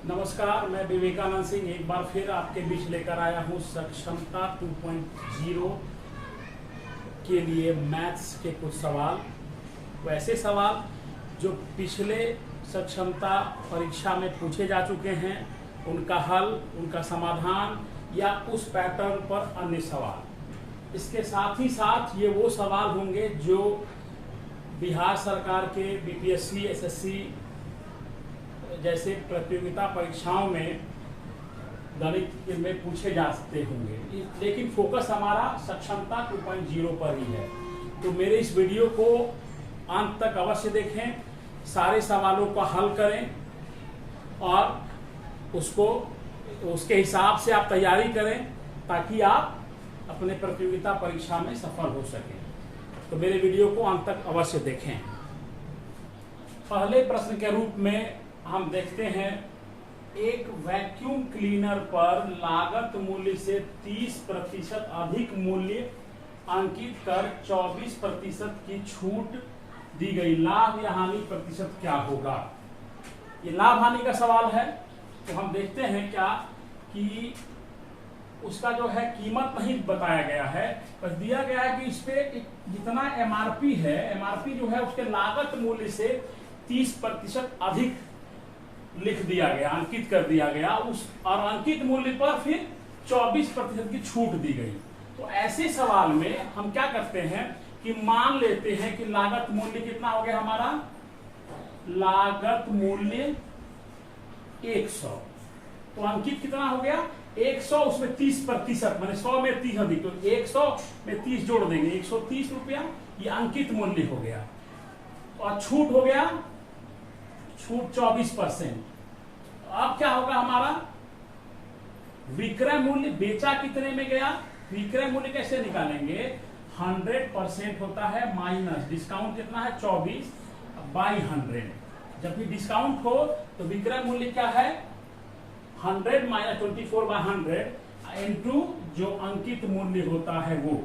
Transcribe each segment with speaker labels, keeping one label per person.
Speaker 1: नमस्कार, मैं विवेकानंद सिंह एक बार फिर आपके बीच लेकर आया हूँ सक्षमता 2.0 के लिए मैथ्स के कुछ सवाल। वैसे सवाल जो पिछले सक्षमता परीक्षा में पूछे जा चुके हैं, उनका हल, उनका समाधान या उस पैटर्न पर अन्य सवाल। इसके साथ ही साथ ये वो सवाल होंगे जो बिहार सरकार के बीपीएससी, एसएससी जैसे प्रतियोगिता परीक्षाओं में गणित में पूछे जा सकते होंगे, लेकिन फोकस हमारा सक्षमता 2.0 पर ही है। तो मेरे इस वीडियो को अंत तक अवश्य देखें, सारे सवालों का हल करें और उसके हिसाब से आप तैयारी करें ताकि आप अपने प्रतियोगिता परीक्षा में सफल हो सकें। तो मेरे वीडियो को अंत तक अवश्य देखें। पहले प्रश्न के रूप में हम देखते हैं, एक वैक्यूम क्लीनर पर लागत मूल्य से 30% अधिक मूल्य अंकित कर 24% की छूट दी गई, लाभ या हानि प्रतिशत क्या होगा? ये लाभ हानि का सवाल है। तो हम देखते हैं क्या कि उसका जो है कीमत नहीं बताया गया है, बस दिया गया है कि इस पे जितना एमआरपी है, एमआरपी जो है उसके लागत मूल्य से 30% अधिक लिख दिया गया, अंकित कर दिया गया उस, और अंकित मूल्य पर फिर 24% की छूट दी गई। तो ऐसे सवाल में हम क्या करते हैं कि मान लेते हैं कि लागत मूल्य कितना हो गया हमारा, लागत मूल्य 100, तो अंकित कितना हो गया 100, उसमें 30%, मैंने 100 में 30 अधिक, तो 100 में 30 जोड़ देंगे, 130 रुपया, ये अंकित मूल्य हो गया। और छूट हो गया, छूट 24%। अब क्या होगा हमारा विक्रय मूल्य, बेचा कितने में गया, विक्रय मूल्य कैसे निकालेंगे, 100% होता है माइनस डिस्काउंट कितना है 24 बाई 100। जब भी डिस्काउंट हो तो विक्रय मूल्य क्या है 100 माइनस 24 बाई 100 इंटू जो अंकित मूल्य होता है वो।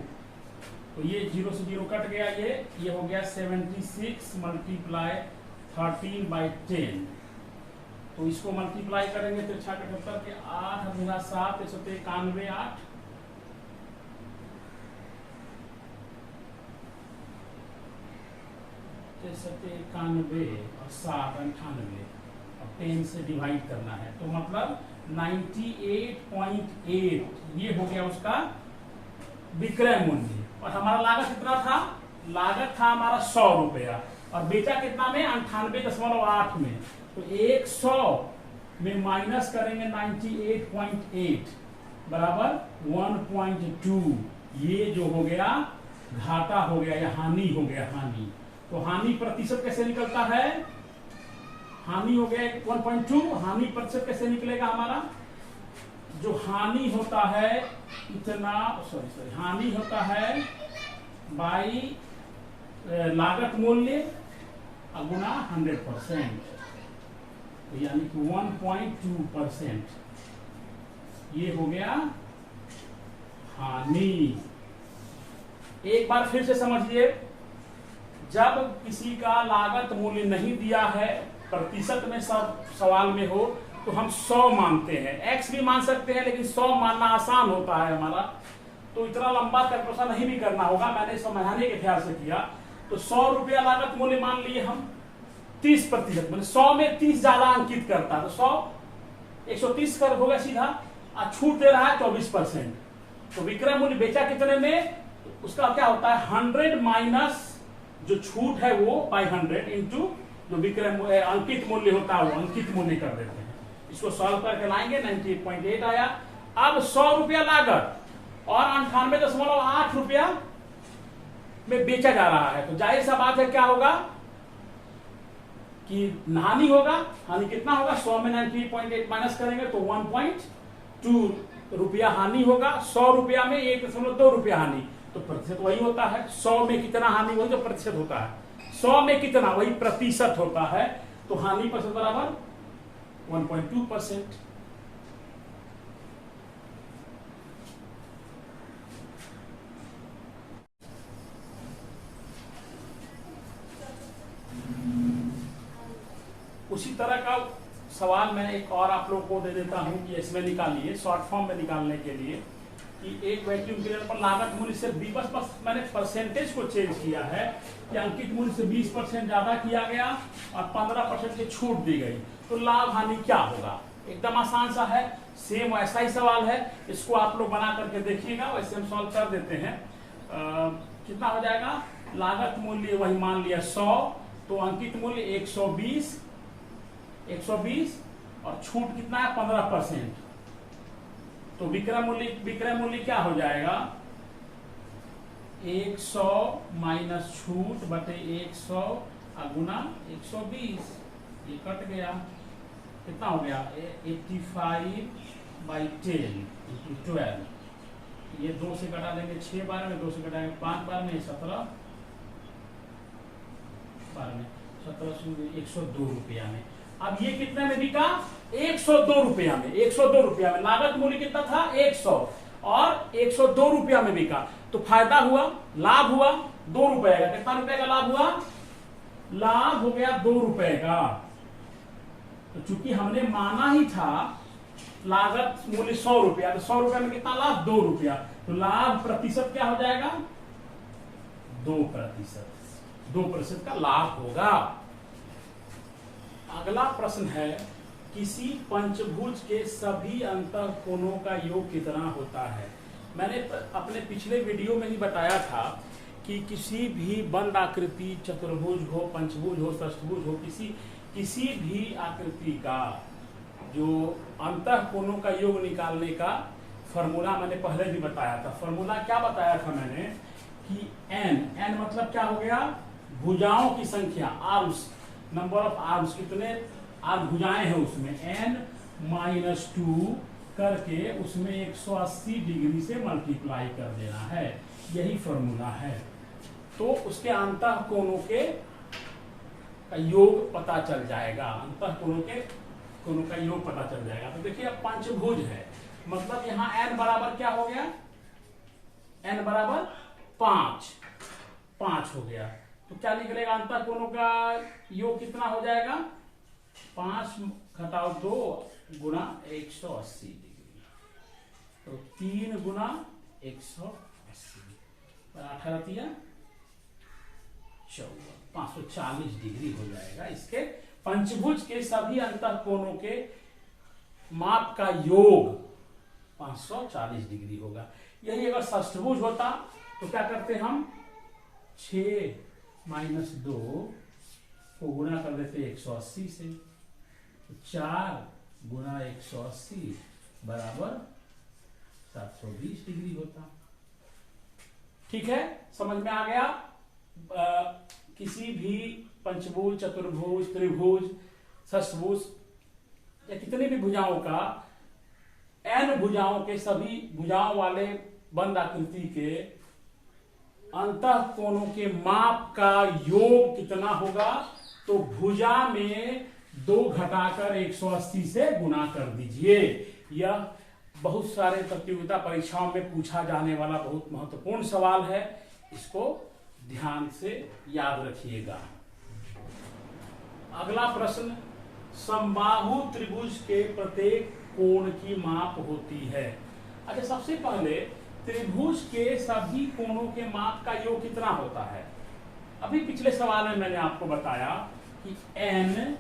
Speaker 1: तो ये 0 से 0 कट गया, ये हो गया 76 मल्टीप्लाई 13/10। तो इसको मल्टीप्लाई करेंगे तो 6 के 8 गुना 7 191 8 91 और 7 98 और 10 से डिवाइड करना है, तो मतलब 98.8 ये हो गया उसका विक्रय मूल्य। और हमारा लागत कितना था, लागत था हमारा 100 रुपया और बेचा कितना में 98.8 में। तो 100 में माइनस करेंगे 98.8 बराबर 1.2, ये जो हो गया घाटा हो गया या हानि हो गया, हानि। तो हानि प्रतिशत कैसे निकलता है, हानि हो गया 1.2, हानि प्रतिशत कैसे निकलेगा हमारा, जो हानि होता है इतना, सॉरी हानि होता है बाई लागत मूल्य गुना 100%, तो यानी कि 1.2%, ये हो गया हानि। एक बार फिर से समझिए, जब किसी का लागत मूल्य नहीं दिया है, प्रतिशत में सब सवाल में हो, तो हम 100 मानते हैं, x भी मान सकते हैं, लेकिन 100 मानना आसान होता है हमारा, तो इतना लंबा कैलकुलेशन नहीं भी करना होगा, मैंने समझाने के ख्याल से किया। तो 100 रुपया लागत मूल्य मान लिए हम, 30%, मतलब 100 में 30 ज्यादा अंकित करता है, तो 100 130 कर होगा सीधा, और छूट दे रहा है 24%। तो विक्रय मूल्य बेचा कितने में, तो उसका क्या होता है 100 माइनस जो छूट है वो बाई 100 इंटू जो विक्रय अंकित मूल्य होता है वो अंकित मूल्य कर देते हैं। इसको सॉल्व करके लाएंगे, 98.8 आया। अब 100 रुपया लागत और 98.8 रुपया में बेचा जा रहा है, तो जाहिर सा बात है क्या होगा कि हानि होगा। हानि कितना होगा, 100 में 98.8 माइनस करेंगे तो 1.2 रुपया हानि होगा, 100 रुपया में 1.2 रुपया हानि, तो प्रतिशत वही होता है। 100 में कितना हानि, वही तो प्रतिशत होता है, 100 में कितना वही प्रतिशत होता है, तो हानि प्रतिशत बराबर 1.2%। उसी तरह का सवाल मैं एक और आप लोग को दे देता हूं कि इसमें निकालिए शॉर्ट फॉर्म में निकालने के लिए कि एक वैक्यूम क्लीनर पर लागत मूल्य से बस मैंने परसेंटेज को चेंज किया है कि अंकित मूल्य से 20% ज्यादा किया गया और 15% की छूट दी गई, तो लाभ हानि क्या होगा। एकदम आसान सा है, सेम वैसा ही सवाल है, इसको आप लोग बना करके देखिएगा, वैसे हम सॉल्व कर देते हैं। कितना हो जाएगा, लागत मूल्य वही मान लिया 100, तो अंकित मूल्य 120 और छूट कितना है 15%, तो विक्रय मूल्य क्या हो जाएगा 100 माइनस छूट बटे 100 गुना 120, ये कट गया, कितना हो गया 85/10 × 12, ये 2 से घटा देंगे 6 बार में, 2 से घटाएंगे 5 बार में, 17 बार में, 102 रुपया में। अब ये कितने में बिका 102 रुपया में, 102 रुपया में। लागत मूल्य कितना था 100 और 102 रुपया में बिका, तो फायदा हुआ, लाभ हुआ 2 रुपए का। कितना रुपए का लाभ हुआ, लाभ हो गया 2 रुपए का। तो चूंकि हमने माना ही था लागत मूल्य 100 रुपया, तो 100 रुपया में कितना लाभ 2 रुपया, तो लाभ प्रतिशत क्या हो जाएगा 2%, 2% का लाभ होगा। अगला प्रश्न है, किसी पंचभुज के सभी अंतःकोणों का योग कितना होता है। मैंने अपने पिछले वीडियो में ही बताया था कि किसी भी बंद आकृति, चतुर्भुज हो, पंचभुज हो, षष्ठभुज हो, किसी भी आकृति का जो अंतःकोणों का योग निकालने का फॉर्मूला मैंने पहले भी बताया था। फॉर्मूला क्या बताया था मैंने कि n मतलब क्या हो गया, भुजाओं की संख्या, आर्म्स, नंबर ऑफ आर्म्स, कितने आर्म भुजाएं हैं उसमें, n-2 करके उसमें 180 डिग्री से मल्टीप्लाई कर देना है, यही फॉर्मूला है। तो उसके अंतःकोणों के योग पता चल जाएगा, अंतःकोणों का योग पता चल जाएगा। तो देखिए अब पंचभुज है, मतलब यहाँ n बराबर क्या हो गया, n बराबर 5 हो गया, तो क्या निकलेगा, अंतःकोणों का योग कितना हो जाएगा 5 घटाओ 2 गुना 180 डिग्री, तो 3 गुना 180, 18 14, 540 डिग्री हो जाएगा। इसके पंचभुज के सभी अंतःकोणों के माप का योग 540 डिग्री होगा। यही अगर षष्ठभुज होता तो क्या करते हम, 6 माइनस 2 को गुणा कर देते 180 से, तो 4 गुना 180 बराबर 720 डिग्री होता। ठीक है, समझ में आ गया। किसी भी पंचभुज, चतुर्भुज, त्रिभुज, षष्ठभुज या कितनी भी भुजाओं का n भुजाओं के सभी भुजाओं वाले बंद आकृति के अंतःकोणों के माप का योग कितना होगा, तो भुजा में 2 घटाकर 180 से गुना कर दीजिए। यह बहुत सारे प्रतियोगिता परीक्षाओं में पूछा जाने वाला बहुत महत्वपूर्ण सवाल है, इसको ध्यान से याद रखिएगा। अगला प्रश्न, समबाहु त्रिभुज के प्रत्येक कोण की माप होती है। अच्छा, सबसे पहले त्रिभुज के सभी कोणों के माप का योग कितना होता है। अभी पिछले सवाल में मैंने आपको बताया कि n-2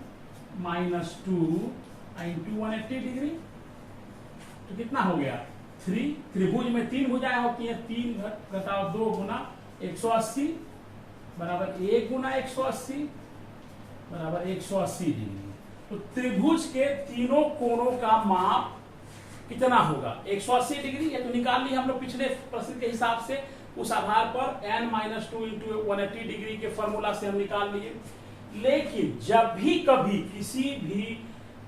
Speaker 1: × 180 डिग्री, तो कितना हो गया 3। त्रिभुज में 3 भुजाएं होती हैं, 3 घटाओ 2 गुना 180 बराबर 1 गुना 180 बराबर 180 डिग्री। तो त्रिभुज के तीनों कोणों का माप कितना होगा 180 डिग्री। ये तो निकाल ली हम लोग पिछले प्रश्न के हिसाब से, उस आधार पर n-2 × 180 डिग्री के फॉर्मूला से हम निकाल लिए। लेकिन जब भी कभी किसी भी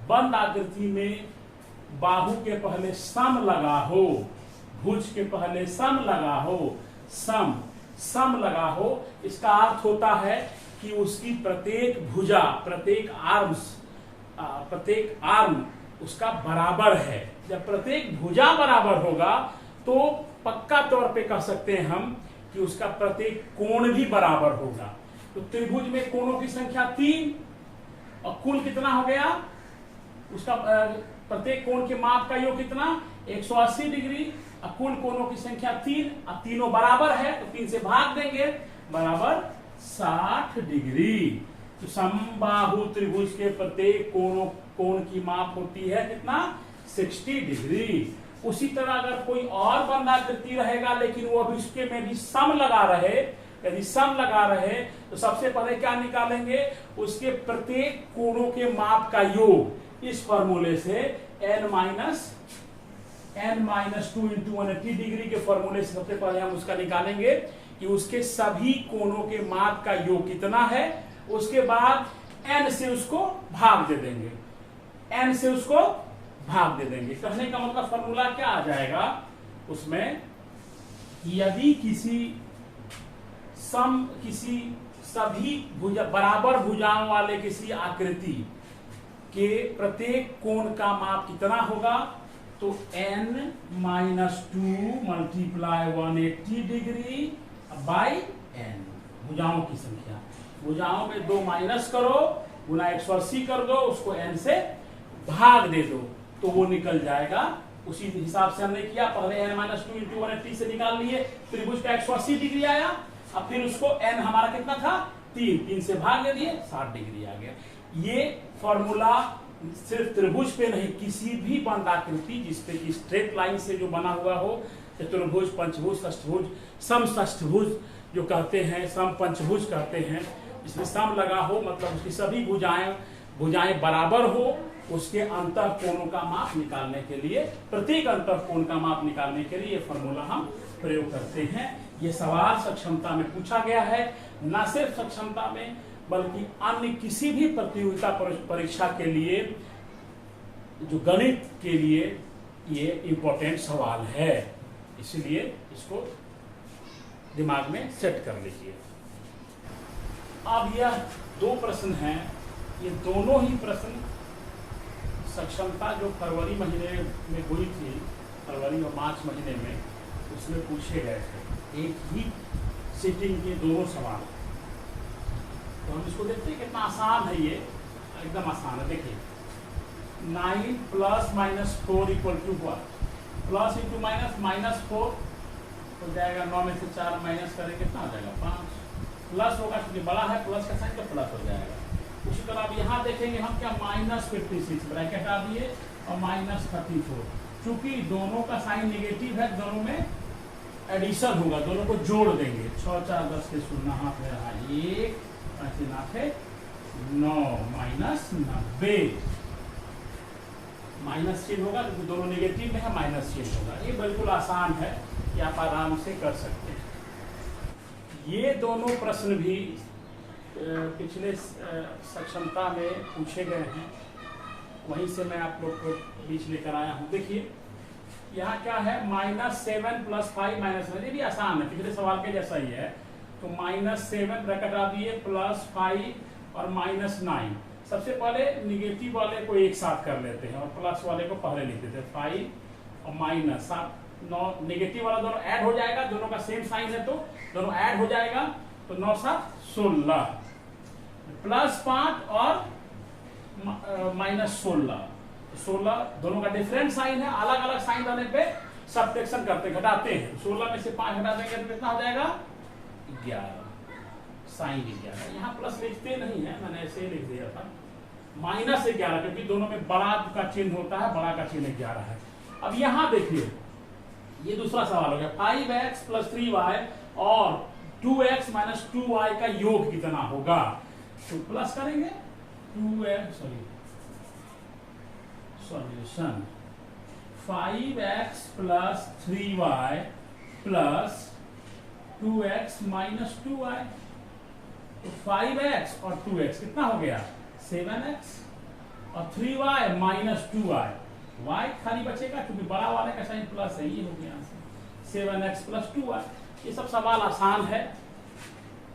Speaker 1: बंद आकृति में बाहु के पहले सम लगा हो, भुज के पहले सम लगा हो, सम लगा हो, इसका अर्थ होता है कि उसकी प्रत्येक भुजा, प्रत्येक आर्म उसका बराबर है। जब प्रत्येक भुजा बराबर होगा तो पक्का तौर पे कह सकते हैं हम कि उसका प्रत्येक कोण भी बराबर होगा। तो त्रिभुज में कोणों की संख्या 3 और कुल कितना हो गया उसका प्रत्येक कोण के माप का योग कितना 180 डिग्री। अब कुल कोणों की संख्या 3, अब तीनों बराबर है तो 3 से भाग देंगे, बराबर 60 डिग्री। तो समबाहु त्रिभुज के प्रत्येक कोण की माप होती है कितना 60 डिग्री। उसी तरह अगर कोई और बंधाकृति रहेगा लेकिन वो अभी उसके में भी सम लगा रहे, यदि सम लगा रहे तो सबसे पहले क्या निकालेंगे, उसके प्रत्येक कोणों के माप का योग। इस फॉर्मूले से n माइनस 2 इंटू 180 डिग्री के फॉर्मूले से सबसे पहले हम उसका निकालेंगे कि उसके सभी कोणों के माप का योग कितना है। उसके बाद n से उसको भाग दे देंगे, n से उसको भाग दे देंगे। कहने का मतलब फॉर्मूला क्या आ जाएगा उसमें, यदि किसी सभी बराबर भुजाओं वाले किसी आकृति के प्रत्येक कोण का माप कितना होगा, तो n minus 2 multiply 180 degree by n, भुजाओं की संख्या। भुजाओं में 2 माइनस करो, गुना 180 कर दो, उसको n से भाग दे दो तो वो निकल जाएगा। उसी हिसाब से हमने किया, पहले n माइनस 2 इंटू 180 से निकाल लिए, त्रिभुज का 180 डिग्री आया। अब फिर उसको n हमारा कितना था 3 से भाग दे दिए, 60 डिग्री आ गया। ये फॉर्मूला सिर्फ त्रिभुज पे नहीं, किसी भी बंधाकृति जिसपे की स्ट्रेट लाइन से जो बना हुआ हो, चतुर्भुज, पंचभुज, षष्ठभुज, समषष्ठभुज जो कहते हैं, सम पंचभुज कहते हैं, इसमें सम लगा हो मतलब उसकी सभी भुजाएं बराबर हो, उसके अंतः कोणों का माप निकालने के लिए, प्रत्येक अंतः कोण का माप निकालने के लिए फॉर्मूला हम प्रयोग करते हैं। ये सवाल सक्षमता में पूछा गया है, न सिर्फ सक्षमता में बल्कि अन्य किसी भी प्रतियोगिता परीक्षा के लिए, जो गणित के लिए ये इंपॉर्टेंट सवाल है, इसलिए इसको दिमाग में सेट कर लीजिए। अब यह 2 प्रश्न हैं, ये दोनों ही प्रश्न सक्षमता जो फरवरी महीने में हुई थी, फरवरी और मार्च महीने में, उसमें पूछे गए थे, एक ही सिटिंग के दोनों सवाल। तो हम इसको देखते हैं कितना आसान है, ये एकदम आसान है। देखिए 9 plus minus 4 equal to 1, plus into minus, minus 4 हो जाएगा, 9 में से 4 माइनस करें कितना हो जाएगा 5, प्लस होगा क्योंकि बड़ा है, प्लस का साइन तो प्लस हो जाएगा। उसी तरह अब यहाँ देखेंगे हम क्या, माइनस 56 ब्रैकेट हटा दिए और माइनस 34, चूंकि दोनों का साइन नेगेटिव है, दोनों में एडिशन होगा, दोनों को जोड़ देंगे। 6 4 10 के शून्य हाथ में रहा 1, 5 नाथे 9 माइनस 90, माइनस चिन्ह होगा क्योंकि दोनों नेगेटिव में है, माइनस चिन्ह होगा। ये बिल्कुल आसान है, ये आप आराम से कर सकते हैं। ये दोनों प्रश्न भी पिछले सक्षमता में पूछे गए हैं, वहीं से मैं आप लोग को बीच लेकर आया हूँ। देखिए यहाँ क्या है, -7 + 5 -9, ये भी आसान है, पिछले सवाल के जैसा ही है। तो -7 ब्रैकेट आ दिए, +5 और -9। सबसे पहले निगेटिव वाले को एक साथ कर लेते हैं और प्लस वाले को पहले लिख देते हैं। 5 और माइनस 9, निगेटिव वाला दोनों ऐड हो जाएगा, दोनों का सेम साइन है तो दोनों ऐड हो जाएगा, तो 9 7 16, +5 और -16, 16 दोनों का डिफरेंट साइन है, अलग अलग साइन रहने पे सब्ट्रैक्शन करते हैं, घटाते हैं। 16 में से 5 घटा देंगे तो कितना हो जाएगा 11, साइन 11। यहाँ प्लस लिखते नहीं है, मैंने ऐसे ही लिख दिया था, -11 क्योंकि दोनों में बड़ा का चिन्ह होता है, बड़ा का चिन्ह 11 है। अब यहाँ देखिए, ये दूसरा सवाल हो गया, 5x + 3y और 2x - 2y का योग कितना होगा। तो प्लस करेंगे 2x, solution 5x + 3y + 2x - 2y, तो 5x और 2x कितना हो गया 7x और 3y - 2y, y खाली बचेगा क्योंकि बड़ा वाले का साइन प्लस है, ये हो गया 7x + 2y। ये सब सवाल आसान है,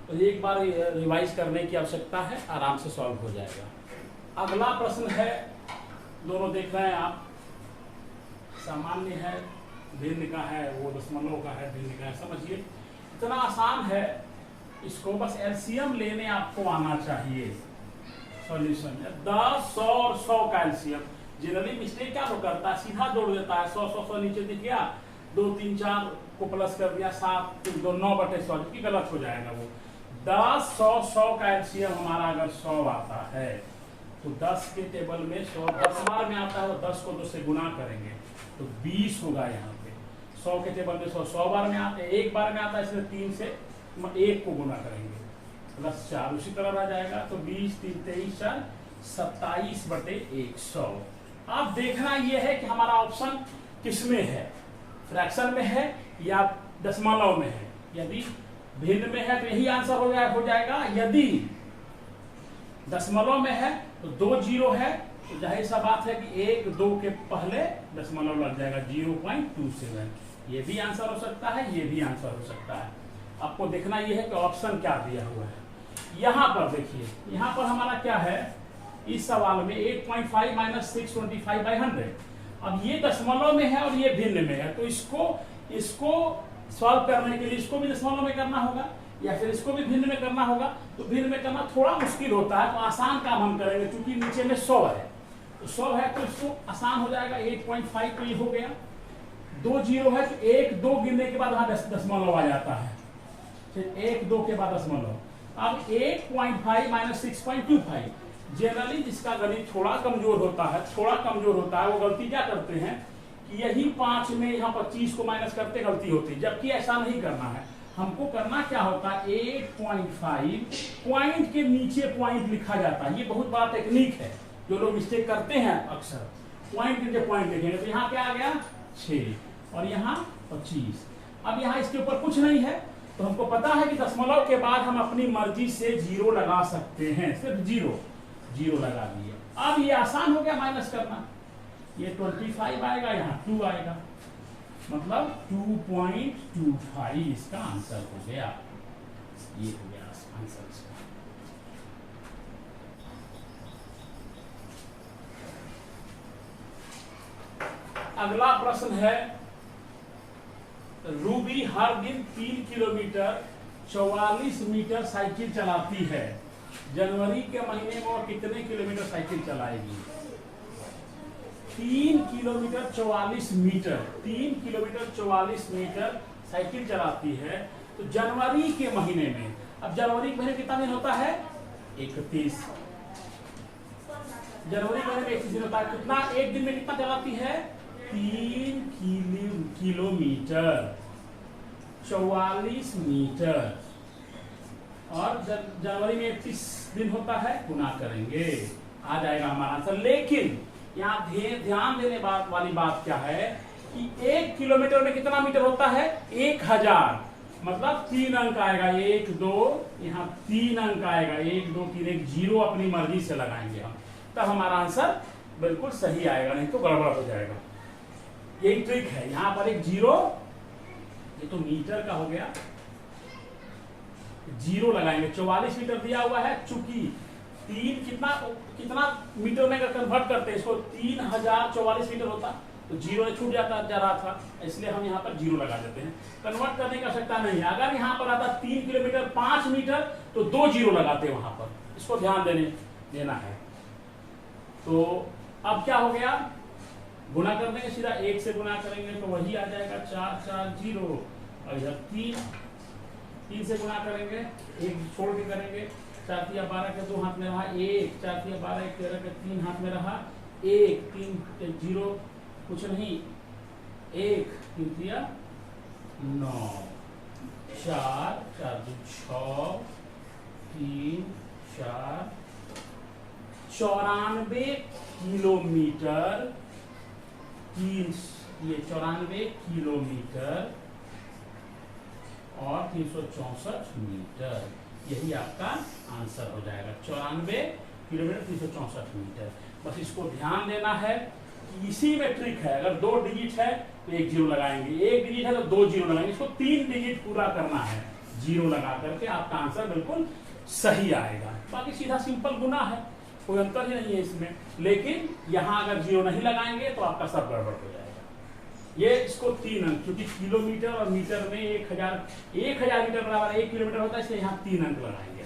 Speaker 1: तो एक बार रिवाइज करने की आवश्यकता है, आराम से सॉल्व हो जाएगा। अगला प्रश्न है, दोनों देख रहे हैं आप, सामान्य है, भिन्न का है, वो दशमलव का है, भिन्न का है, समझिए इतना आसान है। इसको बस एलसीएम लेने आपको आना चाहिए। सॉल्यूशन 10, 100 और 100 का एलसीएम, जनरली मिस्टेक क्या लोग करता है, सीधा जोड़ देता है, 100 नीचे दिख गया, 2 3 4 को प्लस कर दिया, 7 3 2 9/100, की गलत हो जाएगा वो। 10 100 का एलसीएम हमारा अगर 100 आता है तो 10 के टेबल में 100 10 बार में आता है, तो 10 को 2 से गुना करेंगे तो 20 होगा यहाँ पे। 100 के टेबल में 100 बार में आता है, एक बार में आता है, इसलिए 3 से 1 को गुना करेंगे प्लस 4, उसी तरह रह जाएगा। तो 20 3 23 4 27/100। अब देखना यह है कि हमारा ऑप्शन किसमें है, फ्रैक्शन में है या दशमलव में है। यदि भिन्न में है तो यही आंसर हो जाएगा। यदि दशमलव में है तो 2 जीरो है, तो जाहिर सा बात है कि 1 2 के पहले दशमलव लग जाएगा 0.27। ये भी आंसर हो सकता है, ये भी आंसर हो सकता है। आपको देखना यह है कि ऑप्शन क्या दिया हुआ है। यहां पर देखिए, यहां पर हमारा क्या है इस सवाल में 8.5 - 625/100। अब ये दशमलव में है और ये भिन्न में है, तो इसको सॉल्व करने के लिए इसको भी दशमलव में करना होगा या फिर इसको भी भिन्न में करना होगा। तो भिन्न में करना थोड़ा मुश्किल होता है, तो आसान काम हम करेंगे, क्योंकि नीचे में 100 है, तो 100 है तो इसको आसान हो जाएगा। 8.5 तो ये हो गया, 2 जीरो है तो 1 2 गिनने के बाद वहां दशमलव आ जाता है, फिर 1 2 के बाद दशमलव। अब 8.5 - 6.25। जनरली जिसका गणित थोड़ा कमजोर होता है, वो गलती क्या करते हैं कि यही 5 में यहाँ 25 को माइनस करते गलती होती है, जबकि ऐसा नहीं करना है। हमको करना क्या होता है, 8.5 पॉइंट के नीचे पॉइंट लिखा जाता है। ये बहुत बड़ा टेक्निक है, जो लोग मिस्टेक करते हैं अक्सर, पॉइंट के नीचे पॉइंट लिखेंगे। तो यहाँ क्या आ गया 6 और यहाँ 25। अब यहाँ इसके ऊपर कुछ नहीं है, तो हमको पता है कि दशमलव के बाद हम अपनी मर्जी से 0 लगा सकते हैं, सिर्फ 0 लगा दिए। अब ये आसान हो गया माइनस करना, ये 25 आएगा, यहाँ 2 आएगा, मतलब 2.25 इसका आंसर हो गया। ये हो गया आंसर इसका। अगला प्रश्न है, रूबी हर दिन 3 किलोमीटर 44 मीटर साइकिल चलाती है। जनवरी के महीने में वो कितने किलोमीटर साइकिल चलाएगी? 3 kilometre 44 metre, 3 kilometre 44 metre cycle चलाती है। तो जनवरी के महीने में, अब जनवरी के महीने कितना दिन होता है? 31। जनवरी के महीने में 31 दिन होता है। कितना एक दिन में कितना चलाती है? 3 किलोमीटर 44 मीटर। और जनवरी में 31 दिन होता है, गुना करेंगे, आ जाएगा हमारा आंसर। लेकिन यहाँ ध्यान देने वाली बात क्या है कि 1 किलोमीटर में कितना मीटर होता है? 1000, मतलब 3 अंक आएगा, 1 2, यहाँ 3 अंक आएगा, 1 2 3, एक 0 अपनी मर्जी से लगाएंगे हम, तब हमारा आंसर बिल्कुल सही आएगा, नहीं तो गड़बड़ हो जाएगा। यही ट्रिक है। यहाँ पर एक 0, ये तो मीटर का हो गया, 0 लगाएंगे। 44 मीटर दिया हुआ है, चूंकि 3 कितना मीटर में कन्वर्ट करते हैं इसको, 3044 मीटर होता, तो 0 छूट जा रहा था, इसलिए हम यहाँ पर 0 लगा देते हैं। कन्वर्ट करने की आवश्यकता नहीं है। अगर यहाँ पर आता 3 किलोमीटर 5 मीटर तो 2 0 लगाते वहां पर, इसको ध्यान देना है। तो अब क्या हो गया, गुना कर देंगे, सीधा 1 से गुना करेंगे तो वही आ जाएगा 4 4 0, और इधर 3 से गुना करेंगे, 1 छोड़ के करेंगे, 4 3 12 के 2 हाथ में रहा 1, 4 3 12 1 13 के 3 हाथ में रहा 1, 3 0 कुछ नहीं, 1 3 3 9, 4 4 2 6 3 4 94 किलोमीटर, ये 94 किलोमीटर और 364 मीटर, यही आपका आंसर हो जाएगा। 94 किलोमीटर 364 मीटर। बस इसको ध्यान देना है कि इसी में ट्रिक है। अगर 2 डिजिट है तो 1 0 लगाएंगे, 1 डिजिट है तो 2 0 लगाएंगे, इसको 3 डिजिट पूरा करना है, 0 लगा करके आपका आंसर बिल्कुल सही आएगा। बाकी सीधा सिंपल गुना है, कोई अंतर ही नहीं है इसमें। लेकिन यहाँ अगर 0 नहीं लगाएंगे तो आपका सब गड़बड़ हो जाएगा। ये इसको 3 अंक, क्योंकि किलोमीटर और मीटर में 1000 मीटर बराबर 1 किलोमीटर होता है, इसलिए यहाँ 3 अंक लगाएंगे।